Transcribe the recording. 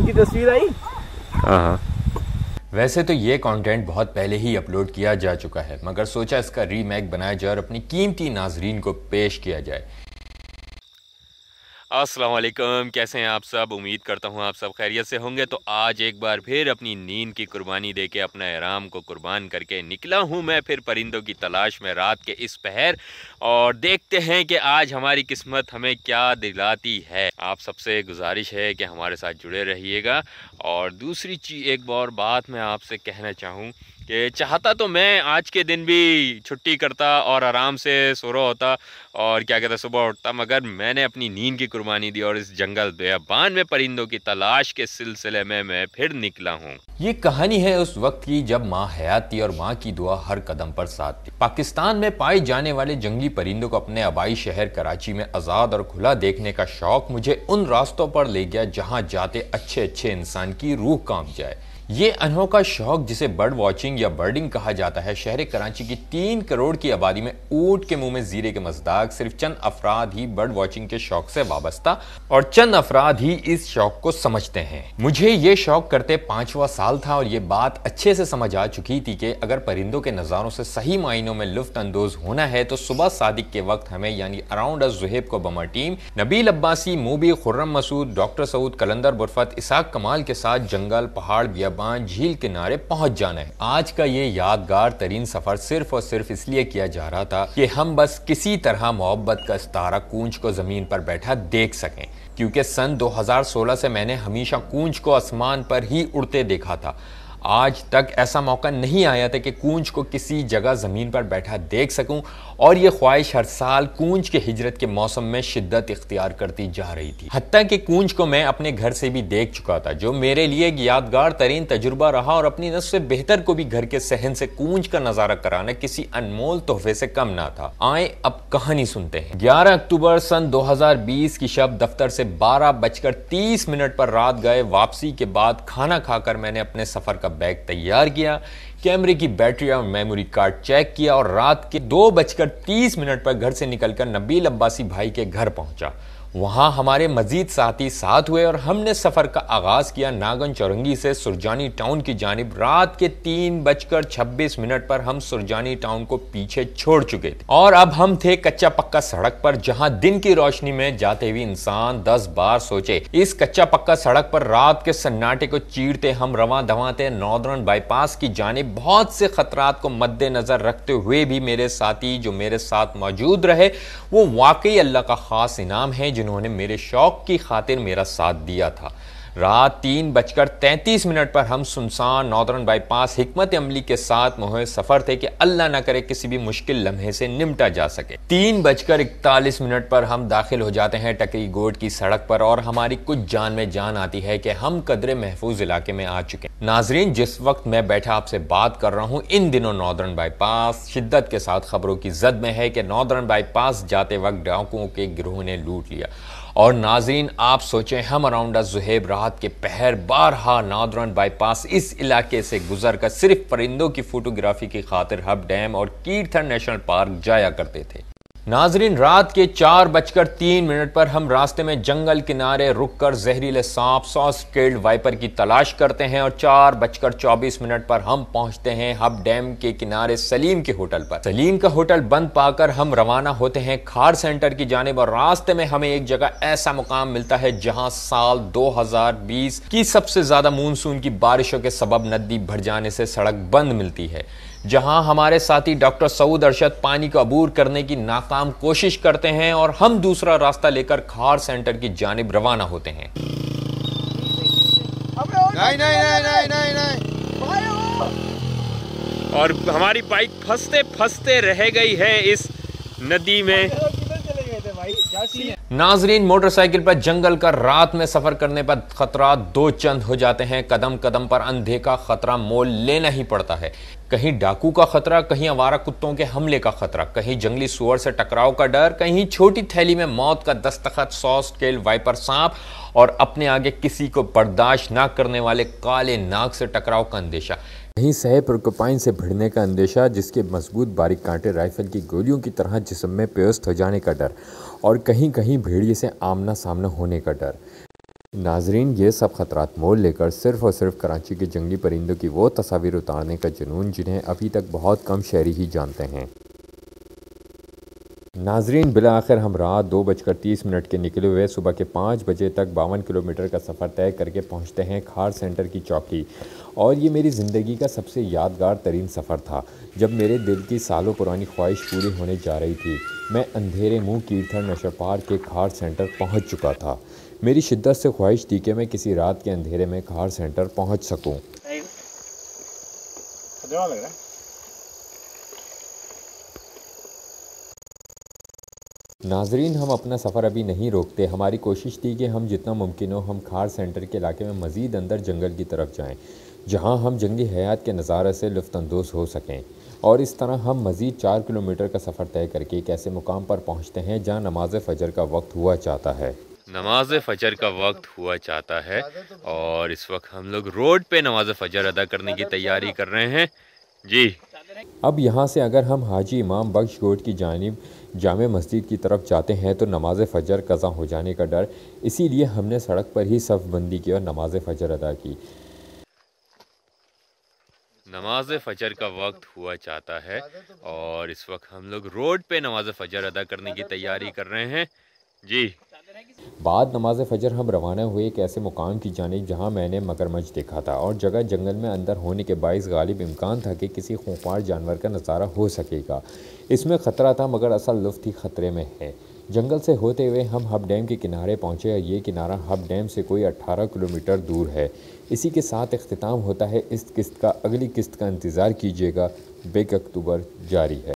की तस्वीर आई। हाँ, वैसे तो ये कंटेंट बहुत पहले ही अपलोड किया जा चुका है, मगर सोचा इसका रीमेक बनाया जाए और अपनी कीमती नाजरीन को पेश किया जाए। अस्सलाम वालेकुम, कैसे हैं आप सब? उम्मीद करता हूँ आप सब खैरियत से होंगे। तो आज एक बार फिर अपनी नींद की कुर्बानी देके अपना आराम को कुर्बान करके निकला हूँ मैं फिर परिंदों की तलाश में रात के इस पहर, और देखते हैं कि आज हमारी किस्मत हमें क्या दिलाती है। आप सबसे गुजारिश है कि हमारे साथ जुड़े रहिएगा। और दूसरी चीज़ एक और बात मैं आपसे कहना चाहूँ कि चाहता तो मैं आज के दिन भी छुट्टी करता और आराम से सो रहा होता और क्या कहता सुबह उठता, मगर मैंने अपनी नींद की कुर्बानी दी और इस जंगल बेअबान में परिंदों की तलाश के सिलसिले में मैं फिर निकला हूँ। ये कहानी है उस वक्त की जब माँ हयात थी और माँ की दुआ हर कदम पर साथ थी। पाकिस्तान में पाए जाने वाले जंगली परिंदों को अपने आबाई शहर कराची में आज़ाद और खुला देखने का शौक मुझे उन रास्तों पर ले गया जहाँ जाते अच्छे अच्छे इंसान की रूह कांप जाए। ये अनोखा शौक, जिसे बर्ड वॉचिंग या बर्डिंग कहा जाता है, शहर कराची की 3 करोड़ की आबादी में ऊंट के मुंह में जीरे के मज़दाक सिर्फ चंद अफराद ही बर्ड वॉचिंग के शौक से वाबस्ता और चंद अफराद ही इस शौक को समझते हैं। मुझे ये शौक करते 5वां साल था और ये बात अच्छे से समझ आ चुकी थी कि अगर परिंदों के नज़ारों से सही मायनों में लुफ्त अंदोज होना है तो सुबह सादिक के वक्त हमें यानी अराउंड अस ज़ुहैब को बमर टीम नबील अब्बासी, मूबी, खुर्रम मसूद, डॉक्टर सऊद, कलंदर बुरफत, इसाक कमाल के साथ जंगल, पहाड़, झील किनारे पहुंच जाना है। आज का ये यादगार तरीन सफर सिर्फ और सिर्फ इसलिए किया जा रहा था कि हम बस किसी तरह मोहब्बत का सितारा कूंज को जमीन पर बैठा देख सकें, क्योंकि सन 2016 से मैंने हमेशा कूंज को आसमान पर ही उड़ते देखा था। आज तक ऐसा मौका नहीं आया था कि कूंज को किसी जगह ज़मीन पर बैठा देख सकूं, और ये ख्वाहिश हर साल कूंज के हिजरत के मौसम में शिद्दत इख्तियार करती जा रही थी। हत्ता कि कूंज को मैं अपने घर से भी देख चुका था, जो मेरे लिए एक यादगार तरीन तजुर्बा रहा, और अपनी नस्ल से बेहतर को भी घर के सहन से कूंज का नज़ारा कराना किसी अनमोल तोहफे से कम ना था। आए अब कहानी सुनते हैं। 11 अक्टूबर सन 2020 की शब दफ्तर से 12:30 पर रात गए। वापसी के बाद खाना खाकर मैंने अपने सफ़र का बैग तैयार किया, कैमरे की बैटरी और मेमोरी कार्ड चेक किया और रात के 2:30 पर घर से निकलकर नबील अब्बासी भाई के घर पहुंचा। वहां हमारे मजीद साथी साथ हुए और हमने सफर का आगाज किया नागन चौरंगी से सुरजानी टाउन की जानिब। रात के 3:26 पर हम सुरजानी टाउन को पीछे छोड़ चुके थे और अब हम थे कच्चा पक्का सड़क पर, जहां दिन की रोशनी में जाते हुए इंसान 10 बार सोचे। इस कच्चा पक्का सड़क पर रात के सन्नाटे को चीरते हम रवां दवाते नॉर्दर्न बाईपास की जानिब। बहुत से खतरात को मद्देनजर रखते हुए भी मेरे साथी जो मेरे साथ मौजूद रहे, वो वाकई अल्लाह का खास इनाम है जिन्होंने मेरे शौक की खातिर मेरा साथ दिया था। रात 3:33 पर हम सुनसान नॉर्दर्न बाईपास हिकमत अमली के साथ मोहे सफर थे कि अल्लाह न करे किसी भी मुश्किल लम्हे से निमटा जा सके। 3:41 पर हम दाखिल हो जाते हैं टकरी गोड की सड़क पर और हमारी कुछ जान में जान आती है कि हम कदरे महफूज इलाके में आ चुके हैं। नाजरीन, जिस वक्त मैं बैठा आपसे बात कर रहा हूँ, इन दिनों नॉर्दर्न बाईपास शिद्दत के साथ खबरों की जद में है कि नॉर्दर्न बाईपास जाते वक्त डाकुओं के गिरोह ने लूट लिया। और नाजरीन, आप सोचें, हम अराउंड ज़ुहैब रात के पहर बारहा नॉर्दर्न बाईपास इस इलाके से गुजर कर सिर्फ परिंदों की फोटोग्राफी की खातिर हब डैम और कीर्थन नेशनल पार्क जाया करते थे। नाजरीन, रात के 4:03 पर हम रास्ते में जंगल किनारे रुककर जहरीले सांप सॉस-टेल्ड वाइपर की तलाश करते हैं और 4:24 पर हम पहुंचते हैं हब डैम के किनारे सलीम के होटल पर। सलीम का होटल बंद पाकर हम रवाना होते हैं खार सेंटर की जानिब और रास्ते में हमें एक जगह ऐसा मुकाम मिलता है जहां साल 2020 की सबसे ज्यादा मानसून की बारिशों के सबब नदी भर जाने से सड़क बंद मिलती है, जहां हमारे साथी डॉक्टर सऊद अरशद पानी को अबूर करने की नाकाम कोशिश करते हैं और हम दूसरा रास्ता लेकर खार सेंटर की जानिब रवाना होते हैं। और हमारी बाइक फंसते फंसते रह गई है इस नदी में। नाजरीन, मोटरसाइकिल पर जंगल का रात में सफर करने पर खतरा दो चंद हो जाते हैं। कदम कदम पर अंधे का खतरा मोल लेना ही पड़ता है। कहीं डाकू का खतरा, कहीं आवारा कुत्तों के हमले का खतरा, कहीं जंगली सुअर से टकराव का डर, कहीं छोटी थैली में मौत का दस्तखत, सॉस-टेल्ड वाइपर सांप और अपने आगे किसी को बर्दाश्त ना करने वाले काले नाग से टकराव का अंदेशा, कहीं सहे प्रोकोपाइन से भिड़ने का अंदेशा जिसके मजबूत बारीक कांटे राइफल की गोलियों की तरह जिस्म में पेस्ट हो जाने का डर, और कहीं कहीं भेड़िए से आमना सामना होने का डर। नाजरीन, ये सब ख़तरात मोल लेकर सिर्फ़ और सिर्फ कराची के जंगली परिंदों की वो तस्वीर उतारने का जुनून जिन्हें अभी तक बहुत कम शहरी ही जानते हैं। नाजरीन, बिला आखिर हम रात 2:30 के निकले हुए सुबह के 5 बजे तक 52 किलोमीटर का सफ़र तय करके पहुंचते हैं खार सेंटर की चौकी। और ये मेरी ज़िंदगी का सबसे यादगार तरीन सफ़र था, जब मेरे दिल की सालों पुरानी ख्वाहिश पूरी होने जा रही थी। मैं अंधेरे मुंह कीर्थर नशर पार के खार सेंटर पहुंच चुका था। मेरी शिद्दत से ख्वाहिश थी कि मैं किसी रात के अंधेरे में खार सेंटर पहुंच सकूं। नाजरीन, हम अपना सफ़र अभी नहीं रोकते। हमारी कोशिश थी कि हम जितना मुमकिन हो हम खार सेंटर के इलाके में मज़ीद अंदर जंगल की तरफ जाएं, जहां हम जंगली हयात के नज़ारे से लुत्फ़अंदोज़ हो सकें। और इस तरह हम मज़ीद 4 किलोमीटर का सफ़र तय करके एक ऐसे मुकाम पर पहुंचते हैं जहां नमाज फ़जर का वक्त हुआ चाहता है। नमाज फ़जर का वक्त हुआ चाहता है और इस वक्त हम लोग रोड पे नमाज फ़जर अदा करने की तैयारी कर रहे हैं जी। अब यहाँ से अगर हम हाजी इमाम बख्श गोट की जानिब जामे मस्जिद की तरफ जाते हैं तो नमाज फ़जर कज़ा हो जाने का डर, इसीलिए हमने सड़क पर ही सफ़ बंदी की और नमाज फ़जर अदा की। नमाज फ़जर का वक्त हुआ चाहता है और इस वक्त हम लोग रोड पे नमाज फ़जर अदा करने की तैयारी कर रहे हैं जी। बाद नमाज फ़जर हम रवाना हुए एक ऐसे मुकाम की जानिब जहाँ मैंने मगरमच्छ देखा था, और जगह जंगल में अंदर होने के बाइस गालिब इम्कान था कि किसी खूंखार जानवर का नज़ारा हो सकेगा। इसमें ख़तरा था मगर असल लुत्फ़ ही ख़तरे में है। जंगल से होते हुए हम हब डैम के किनारे पहुँचे और ये किनारा हब डैम से कोई 18 किलोमीटर दूर है। इसी के साथ इख्तिताम होता है इस किस्त का। अगली किस्त का इंतज़ार कीजिएगा। बेक अक्टूबर जारी है।